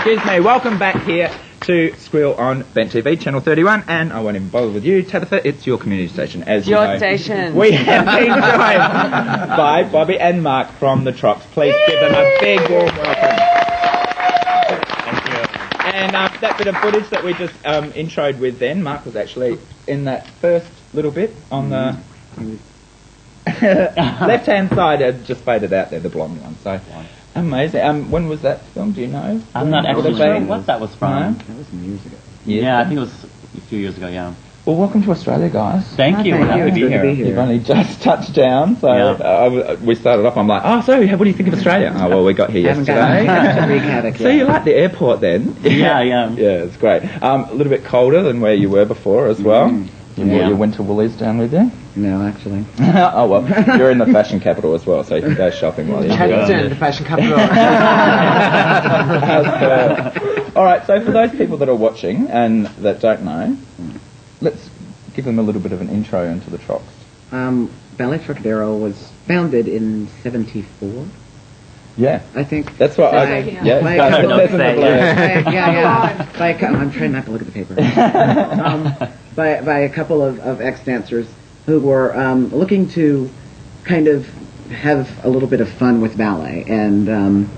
Excuse me, welcome back here to Squeal on Vent TV, Channel 31, and I won't even bother with you, Tabitha, it's your community station. As your you know, station. We have been joined by Bobby and Mark from the Trocks. Please give them a big warm welcome. Thank you. And that bit of footage that we just introed with then, Mark was actually in that first little bit on the left-hand side. It just faded out there, the blonde one. So amazing. When was that film? Do you know? I'm not actually sure what that was from. No? That was some years ago. Yeah, I think it was a few years ago. Yeah. Well, welcome to Australia, guys. Thank you. We're happy to be here. You've only just touched down, so we started off. I'm like, so what do you think of Australia? Oh, well, we got here yesterday. So you like the airport then? Yeah. Yeah, it's great. A little bit colder than where you were before as well. You brought your winter woolies down with you? No, actually. Oh, well, you're in the fashion capital as well, so you can go shopping while you're Anderssen, the fashion capital. All right, so for those people that are watching and that don't know, let's give them a little bit of an intro into the Trocks. Ballet Troccadero was founded in 74. Yeah, I think. That's what I'm trying not to look at the paper. By a couple of ex-dancers who were looking to kind of have a little bit of fun with ballet. And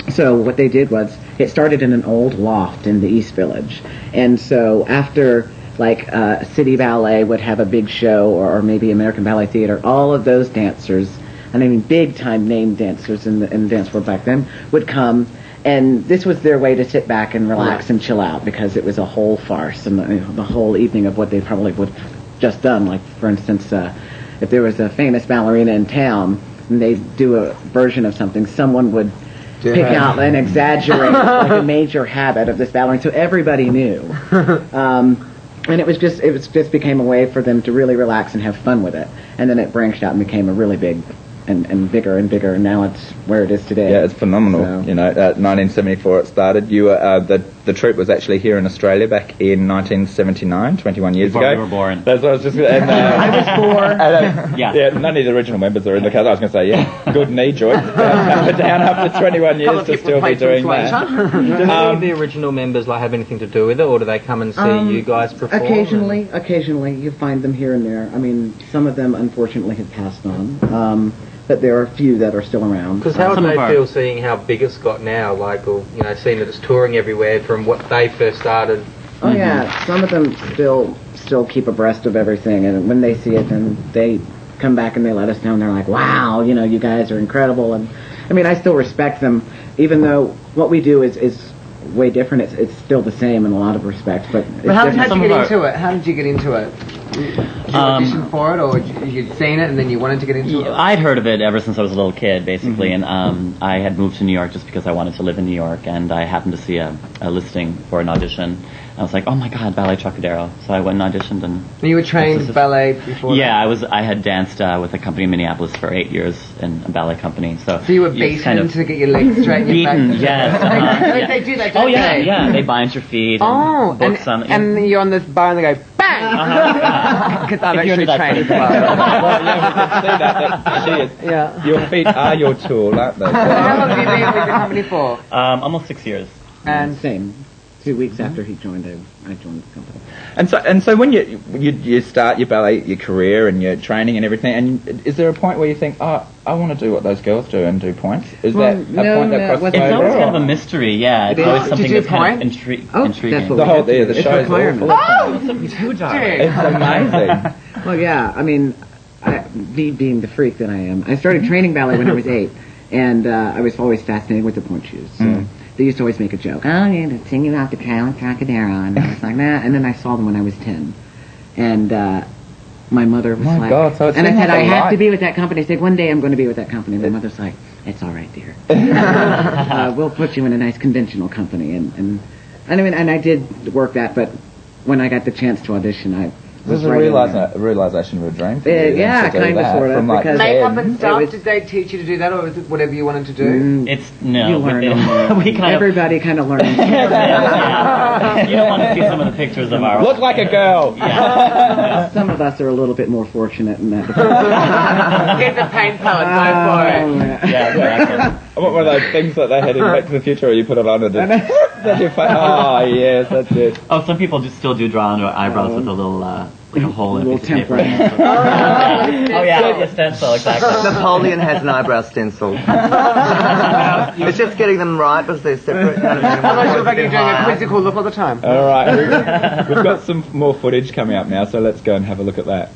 so what they did was, it started in an old loft in the East Village. And so after, City Ballet would have a big show, or maybe American Ballet Theater, all of those dancers, and I mean big-time name dancers in the dance world back then, would come. And this was their way to sit back and relax and chill out, because it was a whole farce, and the whole evening of what they probably would have just done. Like, for instance, if there was a famous ballerina in town and they'd do a version of something, someone would pick out and exaggerate a major habit of this ballerina, so everybody knew. And it just became a way for them to really relax and have fun with it. And then it branched out and became a really big and bigger, and now it's where it is today. Yeah, it's phenomenal. So. 1974 it started. You the troupe was actually here in Australia back in 1979, 21 years Before ago. We were born. That's what I was just. And, I was born. Yeah, none of the original members are in the cast. I was going to say, good knee joint. Down after 21 years to still be doing that. Do any of the original members have anything to do with it, or do they come and see you guys perform? Occasionally, you find them here and there. I mean, some of them unfortunately have passed on. But there are a few that are still around. Because how would they feel seeing how big it's got now, seeing that it's touring everywhere from what they first started? Oh yeah, some of them still keep abreast of everything, and when they see it, then they come back and they let us know, and they're like, wow, you guys are incredible. And I mean, I still respect them, even though what we do is way different. It's still the same in a lot of respects, but how did you get into it? How did you get into it? Did you audition for it, or you'd seen it and then you wanted to get into it? I'd heard of it ever since I was a little kid, basically, and I had moved to New York just because I wanted to live in New York, and I happened to see a listing for an audition. I was like, oh my God, Ballet Troccadero. So I went and auditioned. And you were trained ballet before? Yeah, I had danced with a company in Minneapolis for 8 years in a ballet company. So you were beaten to get your legs straight and your back? Yes. They do that, don't they? Yeah. They bind your feet. And you're on this bar and they go, bang! Because I've actually trained as well. Yeah. Your feet are your tool, aren't they? How long have you been with the company for? Almost 6 years. And same. 2 weeks after he joined, I joined the company. And so when you start your ballet, your career and your training and everything, and is there a point where you think, I want to do what those girls do and do points? Is that a point that crosses over? It's always kind of a mystery, yeah. It's always something that's kind of intriguing. The whole the show is full of it's It's amazing. Well, yeah, I mean, me being the freak that I am, I started training ballet when I was 8, and I was always fascinated with the point shoes. So. They used to always make a joke. Oh, you're singing out the troccadero, and I was like that. And then I saw them when I was 10, and my mother was like, God, so and I said, I have to be with that company. I said, one day I'm going to be with that company. And my mother's like, it's all right, dear. We'll put you in a nice conventional company, and I mean, and I did work that, but when I got the chance to audition, I was a realization of a dream for you. Yeah, kind of, sort of. Because makeup and stuff, did they teach you to do that, or was it whatever you wanted to do? You learn. Everybody kind of learns. You don't want to see some of the pictures of our... Look like a girl! Yeah. Some of us are a little bit more fortunate in that. Get the paint palette, go for it. Yeah, exactly. I want one of those things that they had in Back to the Future where you put it on and then you find, oh, yes, that's it. Oh, some people just still do draw on their eyebrows with a little, like a hole in a a little piece of paper. template. Oh, yeah, the stencil, exactly. Napoleon has an eyebrow stencil. It's just getting them right because they're separate. Otherwise, you're doing a quizzical look all the time. All right, we've got some more footage coming up now, so let's go and have a look at that.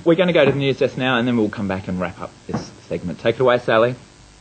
We're going to go to the news desk now, and then we'll come back and wrap up this segment. Take it away, Sally.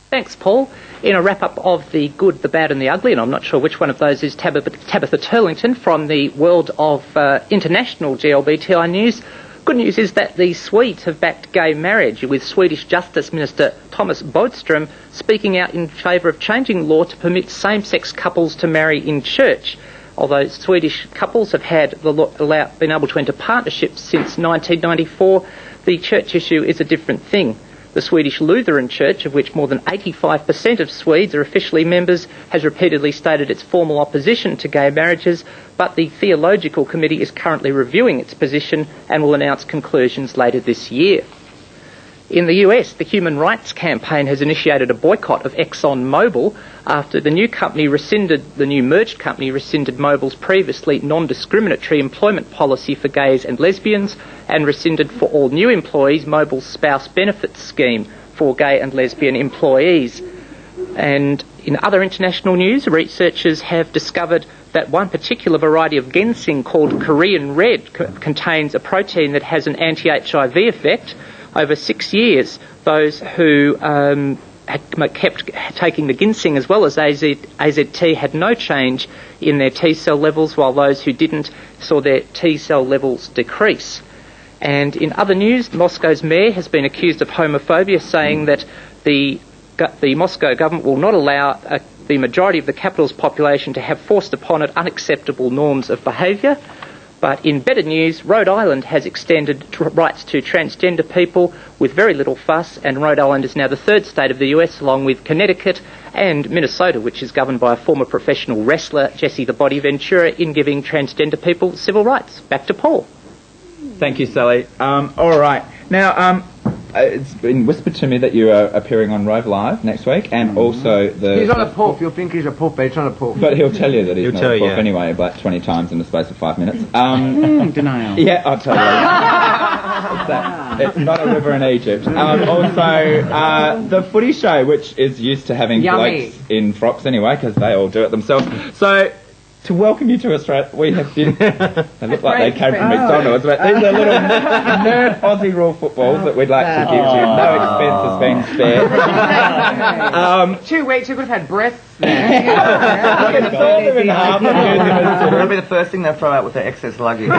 Thanks, Paul. In a wrap-up of the good, the bad and the ugly, and I'm not sure which one of those is Tabitha Turlington from the world of international GLBTI news. Good news is that the Swedes have backed gay marriage, with Swedish Justice Minister Thomas Bodström speaking out in favour of changing law to permit same-sex couples to marry in church. Although Swedish couples have had been able to enter partnerships since 1994, the church issue is a different thing. The Swedish Lutheran Church, of which more than 85% of Swedes are officially members, has repeatedly stated its formal opposition to gay marriages, but the Theological Committee is currently reviewing its position and will announce conclusions later this year. In the US, the Human Rights Campaign has initiated a boycott of ExxonMobil after the new merged company rescinded Mobil's previously non-discriminatory employment policy for gays and lesbians, and rescinded for all new employees Mobil's spouse benefits scheme for gay and lesbian employees. And in other international news, researchers have discovered that one particular variety of ginseng called Korean red contains a protein that has an anti-HIV effect. Over 6 years, those who kept taking the ginseng as well as AZT had no change in their T cell levels, while those who didn't saw their T cell levels decrease. And in other news, Moscow's mayor has been accused of homophobia, saying that the Moscow government will not allow the majority of the capital's population to have forced upon it unacceptable norms of behaviour. But in better news, Rhode Island has extended rights to transgender people with very little fuss, and Rhode Island is now the third state of the US, along with Connecticut and Minnesota, which is governed by a former professional wrestler, Jesse the Body Ventura, in giving transgender people civil rights. Back to Paul. Thank you, Sally. All right. Now, it's been whispered to me that you are appearing on ROVE Live next week, and also the... He's not a pulp. You'll think he's a pulp, but he's not a pulp. But he'll tell you that he's not a pulp you. anyway, about 20 times in the space of 5 minutes. Denial. Yeah, I'll tell you. It's not a river in Egypt. Also, the footy show, which is used to having blokes in frocks anyway, because they all do it themselves. So, to welcome you to Australia, we have... They look like they came from McDonald's, but these are little nerd Aussie rule footballs that we'd like to give you. No expense has been spared. 2 weeks, you could have had breasts. It's all them in half. It'll be the first thing they throw out with their excess luggage.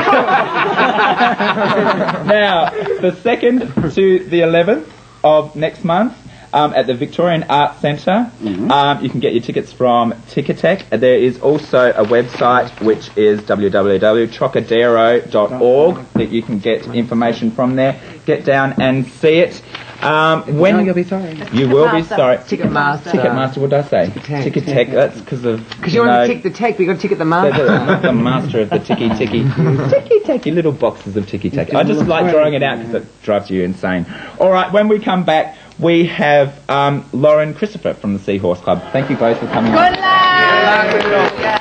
Now, the 2nd to the 11th of next month, at the Victorian Arts Centre. You can get your tickets from Ticketek. There is also a website which is www.troccadero.org that you can get information from there. Get down and see it. When you'll be sorry. You will be sorry. Ticketmaster. Ticketmaster, what did I say? Ticketek. That's because of... Because you want to tick the tech, but you got to ticket the master. Not the master of the ticky-ticky. Ticky-tacky, little boxes of ticky-tacky. I just like drawing it out because it drives you insane. All right, when we come back, we have Lauren Christopher from the Seahorse Club. Thank you both for coming. Good luck!